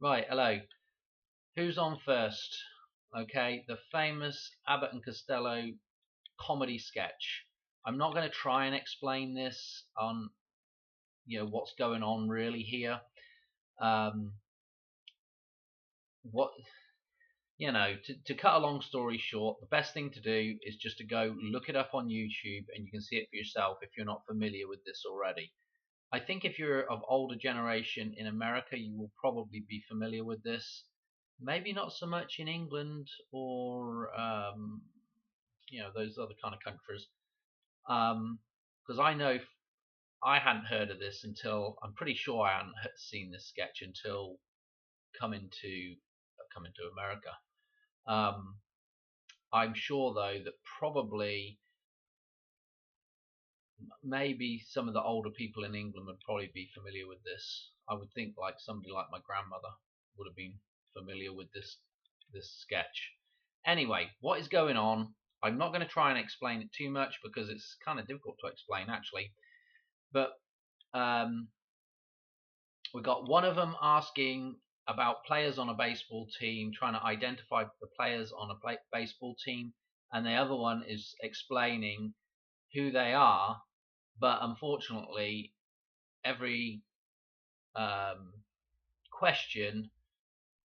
Right, hello. Who's on first? Okay, the famous Abbott and Costello comedy sketch. I'm not going to try and explain this on what's going on really here. Um, what to cut a long story short, the best thing to do is just to go look it up on YouTube, and you can see it for yourself if you're not familiar with this already. I think if you're of older generation in America, you will probably be familiar with this. Maybe not so much in England or those other kind of countries. Because I know I hadn't heard of this until I'm pretty sure I hadn't seen this sketch until coming to America. Um, I'm sure though that probably maybe some of the older people in England would probably be familiar with this. I would think like somebody like my grandmother would have been familiar with this sketch. Anyway, what is going on? I'm not going to try and explain it too much because it's kind of difficult to explain actually. But um, we got one of them asking about players on a baseball team, trying to identify the players on a baseball team, and the other one is explaining who they are, but unfortunately, every um, question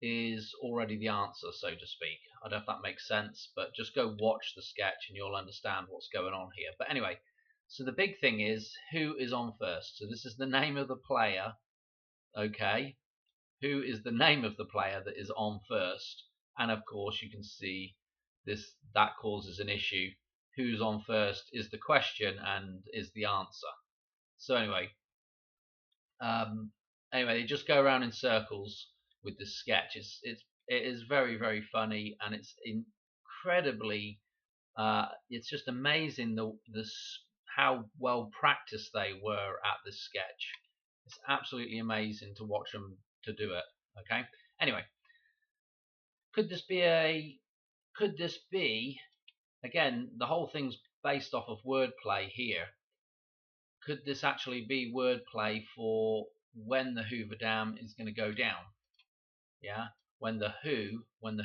is already the answer, so to speak. I don't know if that makes sense, but just go watch the sketch and you'll understand what's going on here. But anyway, so the big thing is who is on first. So this is the name of the player, okay? Who is the name of the player that is on first? And of course, you can see that causes an issue. Who's on first is the question and is the answer. So um, anyway, they just go around in circles with this sketch. It is very very funny, and it's incredibly. It's just amazing how well practiced they were at this sketch. It's absolutely amazing to watch them to do it. Okay. Anyway, could this be a? Could this be? Again, the whole thing's based off of wordplay here. Could this actually be wordplay for when the Hoover Dam is going to go down? Yeah, when the Hoover, when the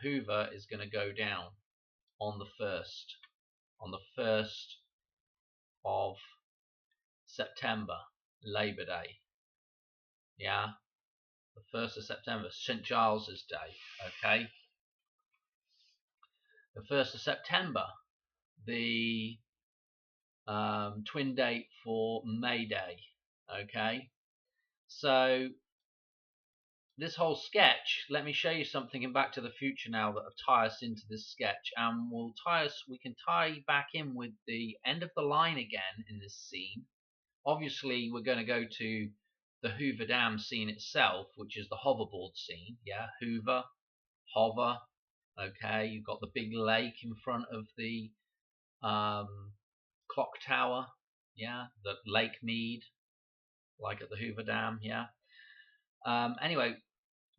Hoover is going to go down on the first of September, Labor Day. Yeah, the 1st of September, St. Giles's Day. Okay, the 1st of September, the twin date for May Day. Okay, so this whole sketch, let me show you something in Back to the Future now that will tie us into this sketch, and we can tie back in with the end of the line again in this scene. Obviously, we're going to go to the Hoover Dam scene itself, which is the hoverboard scene. Yeah, Hoover, hover. Okay, you've got the big lake in front of the clock tower. Yeah, the Lake Mead, like at the Hoover Dam. Yeah. Anyway,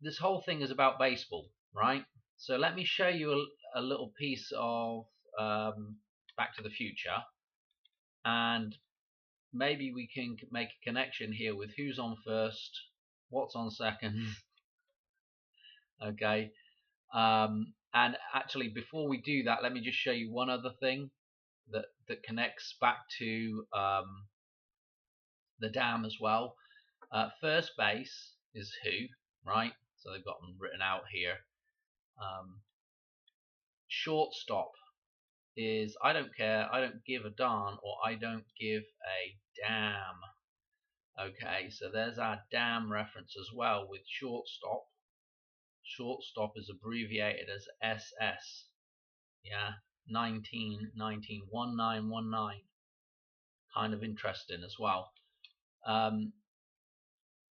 this whole thing is about baseball, right? So let me show you a little piece of Back to the Future, and maybe we can make a connection here with who's on first, what's on second. Okay. And actually, before we do that, let me just show you one other thing that connects back to the dam as well. First base is who, right? So they've got them written out here. Shortstop is I don't care, I don't give a darn, or I don't give a damn. Okay, so there's our damn reference as well with shortstop. Shortstop is abbreviated as SS. Yeah, 1919. Kind of interesting as well. And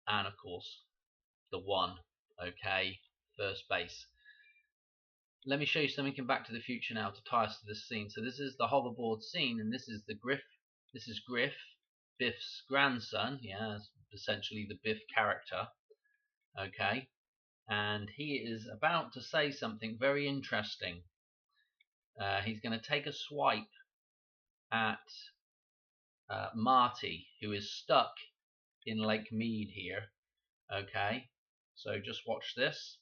of course, the one. Okay, first base. Let me show you something in Back to the Future now to tie us to this scene. So this is the hoverboard scene, and this is Griff. This is Griff, Biff's grandson. Yeah, essentially the Biff character. Okay, and he is about to say something very interesting. He's going to take a swipe at Marty, who is stuck in Lake Mead here. Okay, so just watch this.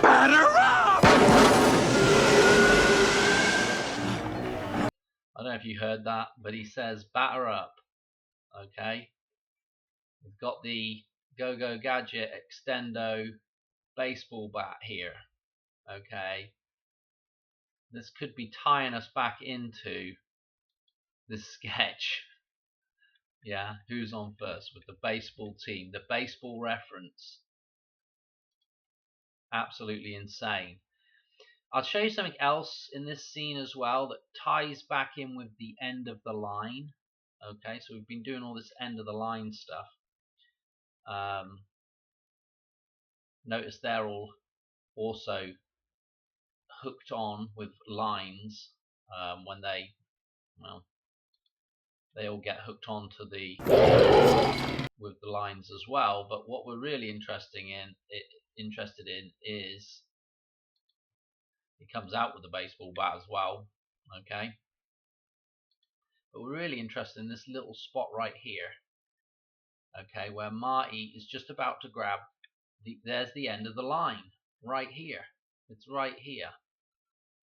Batter up! I don't know if you heard that, but he says batter up. Okay, we've got the Go-Go Gadget Extendo baseball bat here. Okay, this could be tying us back into this sketch. Yeah, who's on first with the baseball team, the baseball reference. Absolutely insane. I'll show you something else in this scene as well that ties back in with the end of the line. Okay, so we've been doing all this end of the line stuff. Notice they're all also hooked on with lines when they all get hooked onto the with the lines as well. But what we're really interested in is he comes out with the baseball bat as well. Okay, but we're really interested in this little spot right here. Okay, where Marty is just about to grab there's the end of the line right here. It's right here.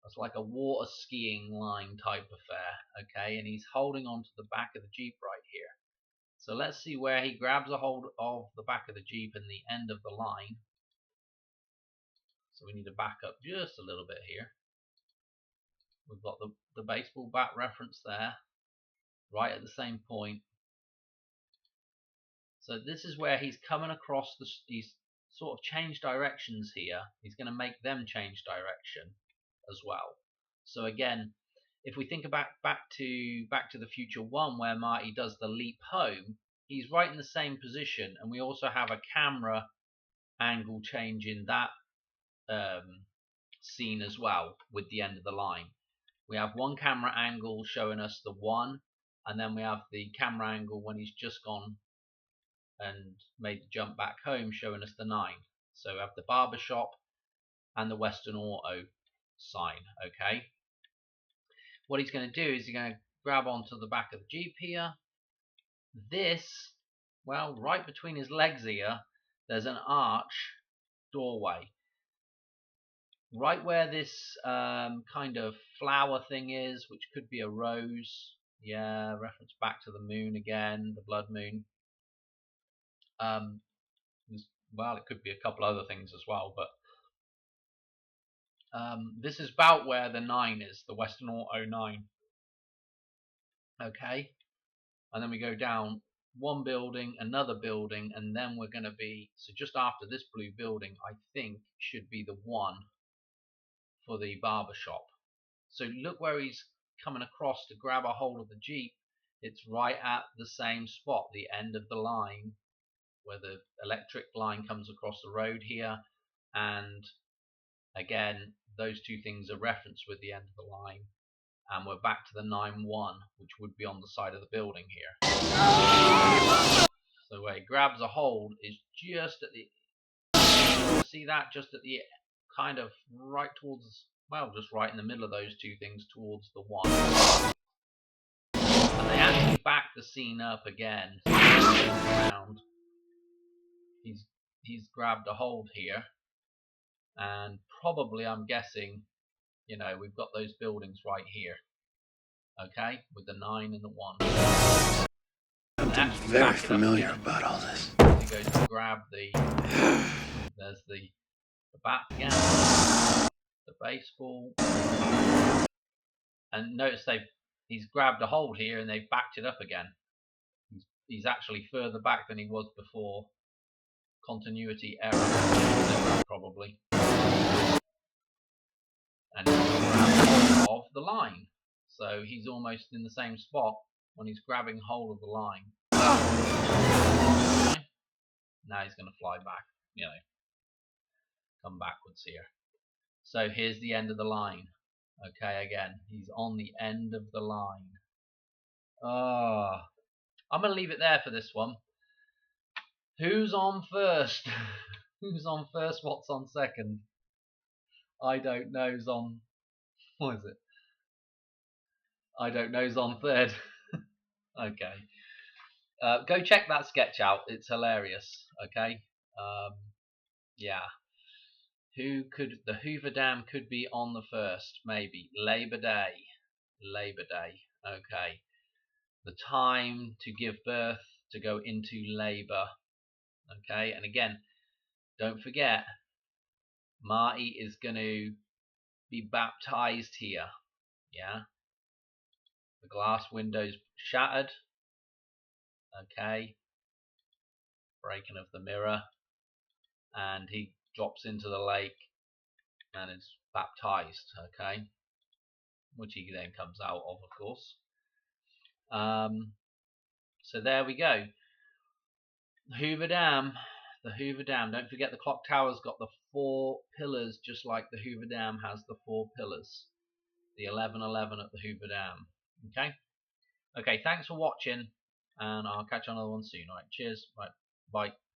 It's like a water skiing line type affair. Okay, and he's holding on to the back of the Jeep right here. So let's see where he grabs a hold of the back of the Jeep and the end of the line. So we need to back up just a little bit here. We've got the baseball bat reference there, right at the same point. So this is where he's coming across he's sort of changed directions here. He's going to make them change direction as well. So again, if we think about Back to the Future 1, where Marty does the leap home, he's right in the same position, and we also have a camera angle change in that scene as well with the end of the line. We have one camera angle showing us the 1, and then we have the camera angle when he's just gone and made the jump back home showing us the 9. So we have the barber shop and the Western Auto sign. Okay, what he's going to do is he's going to grab onto the back of the Jeep here. This, well, right between his legs here, there's an arch doorway. Right where this kind of flower thing is, which could be a rose. Yeah, reference back to the moon again, the blood moon. Well, it could be a couple other things as well, but this is about where the 9 is, the Western Auto 9. Okay, and then we go down one building, another building, and then we're going to be, so just after this blue building, I think should be the 1 for the barber shop. So look where he's coming across to grab a hold of the Jeep. It's right at the same spot, the end of the line, where the electric line comes across the road here, and again those two things are referenced with the end of the line, and we're back to the 9-1, which would be on the side of the building here. So where he grabs a hold is just at the, see that, just at the kind of right towards, well, just right in the middle of those two things towards the 1. And they actually back the scene up again. Around. He's grabbed a hold here, and probably, I'm guessing, you know, we've got those buildings right here. Okay, with the 9 and the 1. Something very familiar about all this. He goes to grab there's the bat again, the baseball, and notice he's grabbed a hold here and they've backed it up again. He's actually further back than he was before. Continuity error, probably. And he's grabbed hold of the line, so he's almost in the same spot when he's grabbing hold of the line. Okay. Now he's going to fly back, you know, come backwards here. So here's the end of the line. Okay, again, he's on the end of the line. I'm going to leave it there for this one. Who's on first? Who's on first? What's on second? I don't know's on. What is it? I don't know's on third. Okay. Go check that sketch out. It's hilarious. Okay. Yeah. The Hoover Dam could be on the 1st, maybe. Labor Day. Labor Day. Okay. The time to give birth, to go into labor. Okay. And again, don't forget, Marty is going to be baptized here. Yeah. The glass window's shattered. Okay. Breaking of the mirror. And he drops into the lake and is baptized. Okay. Which he then comes out of course. So there we go. Hoover Dam. The Hoover Dam. Don't forget the clock tower's got the 4 pillars, just like the Hoover Dam has the 4 pillars. The 1111 at the Hoover Dam. Okay. Okay. Thanks for watching, and I'll catch you on another one soon. All right. Cheers. Right. Bye.